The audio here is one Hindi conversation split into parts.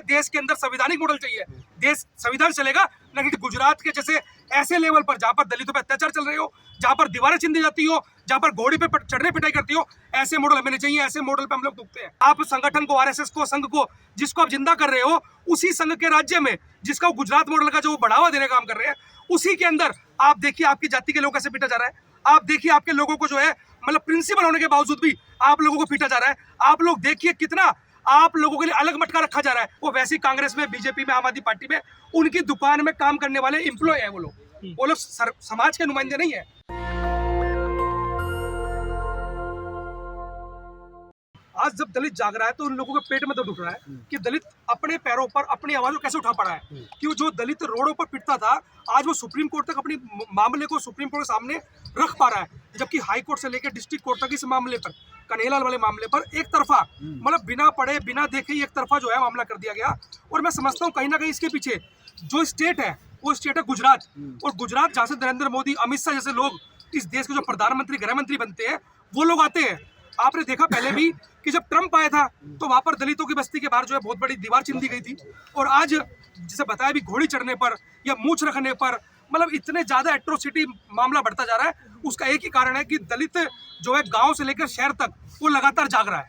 देश के अंदर संवैधानिक मॉडल चाहिए, देश संविधान चलेगा, ना कि गुजरात के जैसे ऐसे लेवल पर जहां पर दलितों पर अत्याचार चल रहे हो, जहां पर दीवारें चिंदी जाती हो, जहां पर घोड़ी पे चढ़ने पिटाई करती हो। ऐसे मॉडल हमें नहीं चाहिए, ऐसे मॉडल पे हम लोग दुखते हैं। आप संगठन को, आरएसएस को, संघ को, जिसको आप जिंदा कर रहे हो, उसी संघ के राज्य में जिसका गुजरात मॉडल का जो बढ़ावा देने का काम कर रहे हैं, उसी के अंदर आप देखिए आपकी जाति के लोग कैसे पीटा जा रहा है। आप देखिए आपके लोगों को जो है मतलब प्रिंसिपल होने के बावजूद भी आप लोगों को पीटा जा रहा है। आप लोग देखिए कितना आप लोगों के लिए अलग मटका रखा जा रहा है। वो वैसी कांग्रेस में, बीजेपी में, आम आदमी पार्टी में उनकी दुकान में काम करने वाले एम्प्लॉय है। वो लोग समाज के नुमाइंदे नहीं है। आज जब दलित जाग रहा है तो उन लोगों के पेट में दर्द उठ रहा है कि दलित अपने पैरों पर अपनी आवाज को कैसे उठा पड़ा है। कि जो दलित रोडों पर पिटता था, आज वो सुप्रीम कोर्ट तक अपनी मामले को सुप्रीम कोर्ट के सामने रख पा रहा है, जबकि हाई कोर्ट से लेकर डिस्ट्रिक्ट कोर्ट तक इस मामले पर, कन्हैयालाल वाले मामले पर एक तरफा मतलब बिना पढ़े बिना देखे ही एक तरफा जो है मामला कर दिया गया। और मैं समझता हूँ कहीं ना कहीं इसके पीछे जो स्टेट है वो स्टेट है गुजरात। और गुजरात जहाँ से नरेंद्र मोदी, अमित शाह जैसे लोग इस देश के जो प्रधानमंत्री, गृह मंत्री बनते हैं, वो लोग आते हैं। आपने देखा पहले भी कि जब ट्रंप आया था तो वहां पर दलितों की बस्ती के बाहर जो है बहुत बड़ी दीवार चिंदी गई थी। और आज जैसे बताया भी, घोड़ी चढ़ने पर या मूंछ रखने पर मतलब इतने ज्यादा एट्रोसिटी मामला बढ़ता जा रहा है। उसका एक ही कारण है कि दलित जो है गांव से लेकर शहर तक वो लगातार जाग रहा है।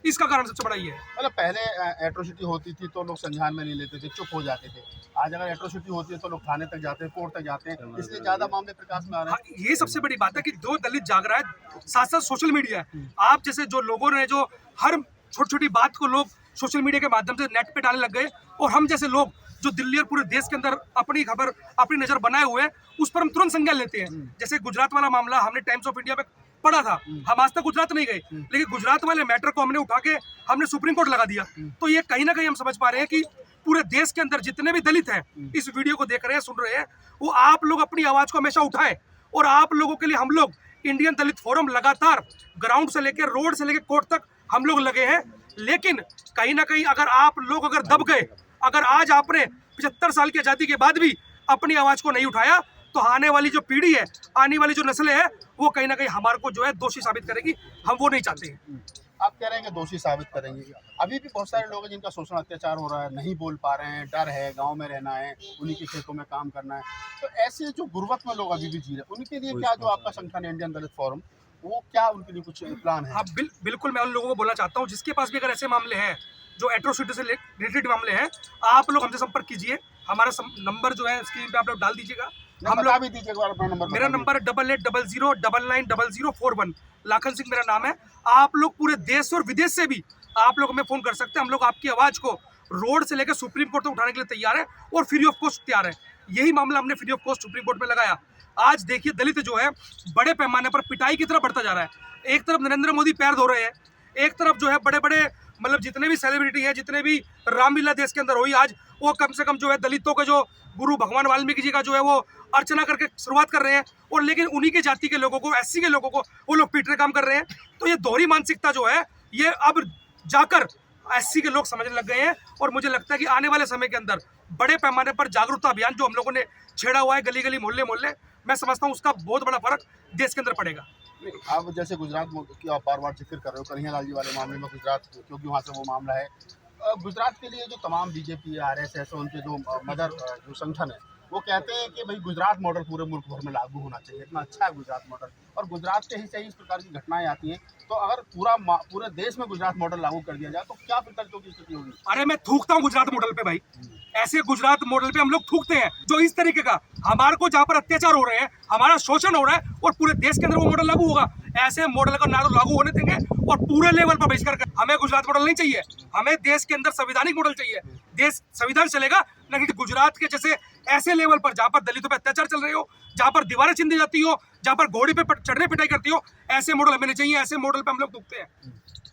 इसका कारण सबसे बड़ा ये है। मतलब पहले एट्रोसिटी होती थी तो लोग संज्ञान में नहीं लेते थे, चुप हो जाते थे। आज अगर एट्रोसिटी होती है तो लोग थाने तक जाते हैं, कोर्ट तक जाते हैं, इसलिए ज्यादा मामले प्रकाश में आ रहे हैं। ये सबसे बड़ी बात है कि दो दलित जाग रहा है, साथ साथ सोशल मीडिया है। आप जैसे जो लोगों ने जो हर छोटी छोटी बात को लोग सोशल मीडिया के माध्यम से नेट पे डालने लग गए, और हम जैसे लोग जो दिल्ली और पूरे देश के अंदर अपनी खबर, अपनी नजर बनाए हुए हैं, उस पर हम तुरंत संज्ञान लेते हैं। जैसे गुजरात वाला मामला हमने टाइम्स ऑफ इंडिया पे पढ़ा था, हम आज तक गुजरात नहीं गए, लेकिन गुजरात वाले मैटर को हमने उठा के हमने सुप्रीम कोर्ट लगा दिया। तो ये कहीं ना कहीं हम समझ पा रहे हैं कि पूरे देश के अंदर जितने भी दलित हैं, इस वीडियो को देख रहे हैं, सुन रहे हैं, वो आप लोग अपनी आवाज को हमेशा उठाएं। और आप लोगों के लिए हम लोग इंडियन दलित फोरम लगातार ग्राउंड से लेकर, रोड से लेकर कोर्ट तक हम लोग लगे हैं। लेकिन कहीं ना कहीं अगर आप लोग अगर दब गए, अगर आज आपने 75 साल की आजादी के बाद भी अपनी आवाज को नहीं उठाया, तो आने वाली जो पीढ़ी है, आने वाली जो नस्लें हैं, वो कहीं ना कहीं हमारे को जो है दोषी साबित करेगी। हम वो नहीं चाहते हैं। आप कह रहे हैं कि दोषी साबित करेंगे। अभी भी बहुत सारे लोग हैं जिनका शोषण, अत्याचार हो रहा है, नहीं बोल पा रहे हैं, डर है, गांव में रहना है, उन्हीं के खेतों में काम करना है। तो ऐसे जो गुर्बत में लोग अभी भी जी रहे हैं, उनके लिए क्या जो आपका संगठन इंडियन दलित फोरम, वो क्या उनके लिए कुछ प्लान है? हाँ, बिल्कुल मैं उन लोगों को बोलना चाहता हूँ जिसके पास भी अगर ऐसे मामले हैं, जो एट्रोसिटी से रिलेटेड मामले हैं, आप लोग हमसे संपर्क कीजिए। हमारा नंबर जो है स्क्रीन पे आप लोग डाल दीजिएगा। हम लोग भी दीजिए अपना नंबर। मेरा नंबर 8800990041। लाखन सिंह मेरा नाम है। आप लोग पूरे देश और विदेश से भी आप लोग हमें फोन कर सकते हैं। हम लोग आपकी आवाज को रोड से लेकर सुप्रीम कोर्ट तक उठाने के लिए तैयार है और फ्री ऑफ कॉस्ट तैयार है। यही मामला हमने free of cost supreme court में लगाया। आज देखिए दलित जो है बड़े पैमाने पर पिटाई की तरफ बढ़ता जा रहा है। एक तरफ नरेंद्र मोदी पैर धो रहे हैं, एक तरफ जो है बड़े बड़े मतलब जितने भी सेलिब्रिटी हैं, जितने भी रामलीला देश के अंदर हुई, आज वो कम से कम जो है दलितों के जो गुरु भगवान वाल्मीकि जी का जो है वो अर्चना करके शुरुआत कर रहे हैं। और लेकिन उन्हीं के जाति के लोगों को, एससी के लोगों को वो लोग पीटने काम कर रहे हैं। तो ये दोहरी मानसिकता जो है ये अब जाकर एससी के लोग समझने लग गए हैं। और मुझे लगता है कि आने वाले समय के अंदर बड़े पैमाने पर जागरूकता अभियान जो हम लोगों ने छेड़ा हुआ है, गली गली, मोहल्ले मोहल्ले, मैं समझता हूँ उसका बहुत बड़ा फर्क देश के अंदर पड़ेगा। आप जैसे गुजरात की आप बार बार जिक्र कर रहे हो, कन्हैयालाल जी वाले मामले में गुजरात, क्योंकि वहाँ से वो मामला है। गुजरात के लिए जो तमाम बीजेपी, आरएसएस, उनके जो मदर जो संगठन है, वो कहते हैं कि भाई गुजरात मॉडल पूरे मुल्क भर में लागू होना चाहिए, इतना अच्छा है गुजरात मॉडल। और गुजरात से ही सही इस प्रकार की घटनाएं आती हैं। तो अगर पूरे देश में गुजरात मॉडल लागू कर दिया जाए तो क्या फिर दलितों की स्थिति होगी? अरे मैं थूकता हूँ गुजरात मॉडल पे भाई। ऐसे गुजरात मॉडल पे हम लोग थूकते हैं जो इस तरीके का हमारे को, जहाँ पर अत्याचार हो रहे हैं, हमारा शोषण हो रहा है, और पूरे देश के अंदर वो मॉडल लागू होगा। ऐसे मॉडल का ना तो लागू होने देंगे और पूरे लेवल पर बहिष्कार कर। हमें गुजरात मॉडल नहीं चाहिए, हमें देश के अंदर संवैधानिक मॉडल चाहिए। देश संविधान चलेगा, ना कि गुजरात के जैसे ऐसे लेवल पर जहाँ पर दलितों पर अत्याचार चल रहे हो, जहाँ पर दीवारें चिंदी जाती हो, जहाँ पर घोड़ी पे चढ़ने पिटाई करती हो। ऐसे मॉडल हमें नहीं चाहिए, ऐसे मॉडल पे हम लोग दुखते हैं।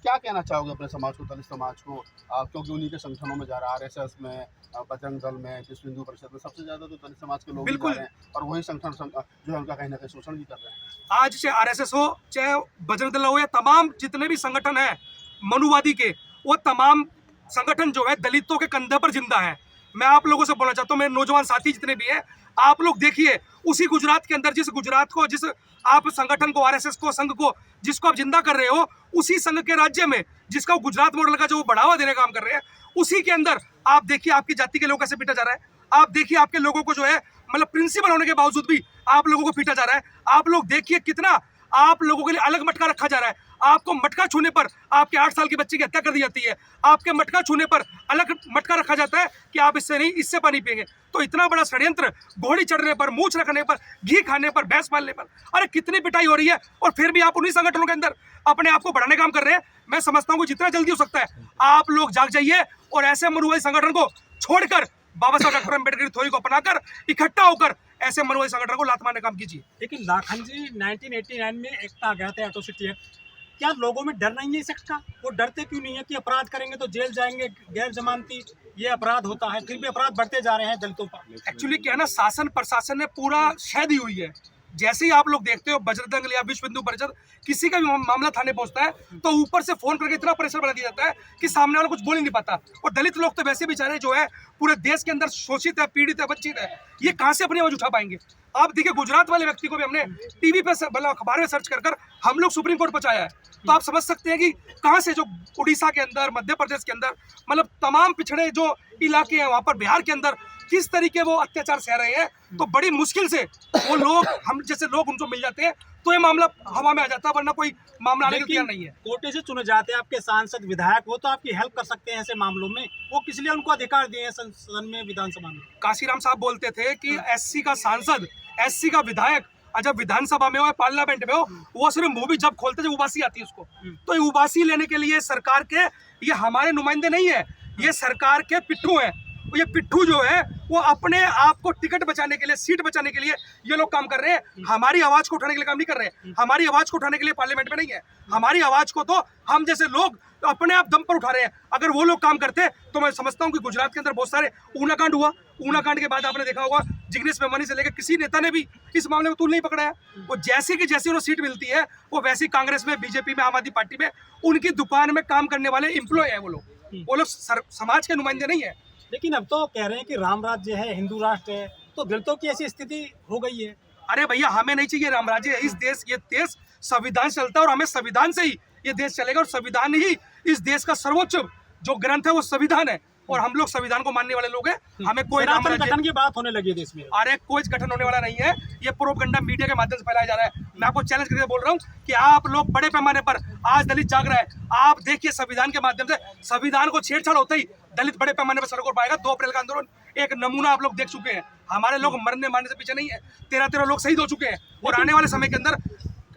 क्या कहना चाहोगे अपने समाज को, दलित समाज को, क्योंकि उन्हीं के संगठनों में जा रहा है, आरएसएस में, बजरंग दल में, विश्व हिंदू परिषद में, सबसे ज्यादा तो दलित समाज के लोग ही जा रहे हैं, और वही संगठन जो है उनका कहीं ना कहीं शोषण भी कर रहे हैं। आज चाहे आरएसएस हो, चाहे बजरंग दल हो, या तमाम जितने भी संगठन है मनुवादी के, वो तमाम संगठन जो है दलितों के कंधे पर जिंदा है। मैं आप लोगों से बोलना चाहता हूँ, मेरे नौजवान साथी जितने भी हैं, आप लोग देखिए उसी गुजरात के अंदर, जिस गुजरात को, जिस आप संगठन को, आरएसएस को, संघ को, जिसको आप जिंदा कर रहे हो, उसी संघ के राज्य में जिसका गुजरात मॉडल का जो बढ़ावा देने का काम कर रहे हैं, उसी के अंदर आप देखिए आपकी जाति के लोग कैसे पीटा जा रहा है। आप देखिए आपके लोगों को जो है मतलब प्रिंसिपल होने के बावजूद भी आप लोगों को पीटा जा रहा है। आप लोग देखिए कितना आप लोगों के लिए अलग मटका रखा जा रहा है। आपको मटका छूने पर आपके 8 साल की बच्ची की हत्या कर दी जाती है। आपके मटका छूने पर अलग मटका रखा जाता है कि आप इससे नहीं, इससे पानी पिएंगे। तो इतना बड़ा षड्यंत्र, घोड़ी चढ़ने पर, मूछ रखने पर, घी खाने पर, भैंस पालने पर, अरे कितनी पिटाई हो रही है और फिर भी आप उन्हीं संगठनों के अंदर अपने आप को बढ़ाने का काम कर रहे हैं। मैं समझता हूँ कि जितना जल्दी हो सकता है आप लोग जाग जाइए और ऐसे मनुवादी संगठन को छोड़कर बाबा साहब डॉक्टर अम्बेडकर की थ्योरी को अपनाकर इकट्ठा होकर ऐसे मनुवादी संगठन को लात मारने का काम कीजिए। लेकिन लाखन जी 1989 में एक्ट आ गया था, एट्रोसिटी एक्ट। क्या लोगों में डर नहीं है इस एक्ट का? वो डरते क्यों नहीं है कि अपराध करेंगे तो जेल जाएंगे, गैर जमानती ये अपराध होता है, फिर भी अपराध बढ़ते जा रहे हैं दलितों पर। एक्चुअली क्या है ना, शासन प्रशासन ने पूरा शह दी हुई है। जैसे ही आप लोग देखते हो बजरंग दल या विश्व हिंदू परिषद किसी का भी मामला थाने पहुंचता है तो ऊपर से फोन करके इतना प्रेशर बना दिया जाता है कि सामने वाला कुछ बोल ही नहीं पाता। और दलित लोग तो वैसे बेचारे जो है पूरे देश के अंदर शोषित है, पीड़ित है, वंचित है, ये कहाँ से अपनी आवाज उठा पाएंगे? आप देखिए गुजरात वाले व्यक्ति को भी हमने टीवी पे मतलब अखबार में सर्च कर हम लोग सुप्रीम कोर्ट पहुंचाया है। तो आप समझ सकते हैं कि कहाँ से जो उड़ीसा के अंदर, मध्य प्रदेश के अंदर, मतलब तमाम पिछड़े जो इलाके हैं वहाँ पर बिहार के अंदर किस तरीके वो अत्याचार सह रहे हैं। तो बड़ी मुश्किल से वो लोग, हम जैसे लोग उनको मिल जाते हैं तो ये मामला हवा में आ जाता है, वरना कोई मामला आने के तैयार नहीं है। कोटे से चुने जाते हैं आपके सांसद विधायक, वो तो आपकी हेल्प कर सकते हैं ऐसे मामलों में। वो किस लिए उनको अधिकार दिए हैं संसद में, विधानसभा में? काशीराम साहब बोलते थे कि एससी का सांसद, एससी का विधायक जब विधानसभा में हो या पार्लियामेंट में हो, वो सिर्फ मुंह भी जब खोलते जब उबासी आती है उसको। तो ये उबासी लेने के लिए सरकार के, ये हमारे नुमाइंदे नहीं है, ये सरकार के पिट्ठू हैं। ये पिट्ठू जो है वो अपने आप को टिकट बचाने के लिए, सीट बचाने के लिए ये लोग काम कर रहे हैं। हमारी आवाज को उठाने के लिए काम नहीं कर रहे हैं। हमारी आवाज को उठाने के लिए पार्लियामेंट में नहीं है। हमारी आवाज को तो हम जैसे लोग अपने आप दम पर उठा रहे हैं। अगर वो लोग काम करते तो मैं समझता हूँ कि गुजरात के अंदर बहुत सारे ऊना कांड हुआ। ऊना कांड के बाद आपने देखा होगा जिग्नेश मेवानी से लेकर किसी नेता ने भी इस मामले में तूल नहीं पकड़ा है। वो जैसी की जैसी उन्हें सीट मिलती है वो वैसी कांग्रेस में, बीजेपी में, आम आदमी पार्टी में उनकी दुकान में काम करने वाले एम्प्लॉय है। वो लोग समाज के नुमाइंदे नहीं है। लेकिन अब तो कह रहे हैं कि राम राज्य है, हिंदू राष्ट्र है, तो दलितों की ऐसी स्थिति हो गई है। अरे भैया हमें नहीं चाहिए राम राज्य। इस देश, ये देश संविधान से चलता है और हमें संविधान से ही ये देश चलेगा और संविधान ही इस देश का सर्वोच्च जो ग्रंथ है वो संविधान है और हम लोग संविधान को मानने वाले लोग हैं। हमें कोई राम राज्य गठन की बात होने लगी है देश में। अरे कोई गठन होने वाला नहीं है। ये प्रोपेगेंडा मीडिया के माध्यम से फैलाया जा रहा है। मैं आपको चैलेंज करके बोल रहा हूँ कि आप लोग बड़े पैमाने पर, आज दलित जाग रहा है, आप देखिए संविधान के माध्यम से, संविधान को छेड़छाड़ होते ही दलित बड़े पैमाने पर सड़कों पर पाएगा। 2 अप्रैल का आंदोलन एक नमूना आप लोग देख चुके हैं। हमारे लोग मरने मारने से पीछे नहीं है। 13 लोग शहीद हो चुके हैं और आने वाले समय के अंदर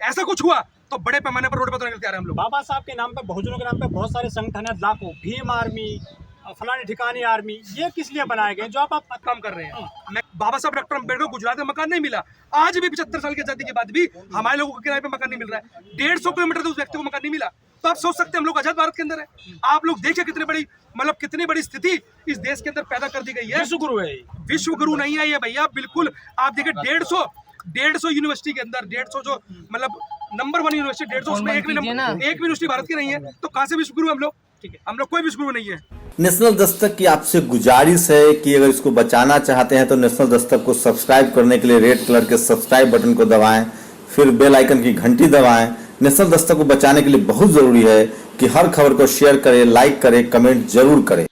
ऐसा कुछ हुआ तो बड़े पैमाने पर रोड पर उतरने के तैयार हैं हम लोग। बाबा साहब के नाम पर, बहुजनों के नाम पर बहुत सारे संगठन है, लाखों, भीम आर्मी, फलाने ठिकाने आर्मी, ये किस लिए बनाए गए जो आप काम कर रहे हैं? बाबा साहब डॉक्टर अम्बेडकर गुजरात में मकान नहीं मिला। आज भी 75 साल की आजादी के बाद भी हमारे लोगों को किराए पे मकान नहीं मिल रहा है। 150 किलोमीटर से उस व्यक्ति को मकान नहीं मिला। तो आप सोच सकते हैं हम लोग आजाद भारत के अंदर है। आप लोग देखिए कितनी बड़ी, मतलब कितनी बड़ी स्थिति इस देश के अंदर पैदा कर दी गई है। विश्व गुरु है, विश्व गुरु नहीं है ये भैया, बिल्कुल। आप देखिए 150 यूनिवर्सिटी के अंदर 150 जो मतलब नंबर 1 यूनिवर्सिटी 150, उसमें एक भी यूनिवर्सिटी भारत की नहीं है। तो कहाँ से विश्व गुरु हम लोग? ठीक है, हम लोग कोई विश्व गुरु नहीं है। नेशनल दस्तक की आपसे गुजारिश है कि अगर इसको बचाना चाहते हैं तो नेशनल दस्तक को सब्सक्राइब करने के लिए रेड कलर के सब्सक्राइब बटन को दबाएं, फिर बेल आइकन की घंटी दबाएं। नेशनल दस्तक को बचाने के लिए बहुत जरूरी है कि हर खबर को शेयर करें, लाइक करें, कमेंट जरूर करें।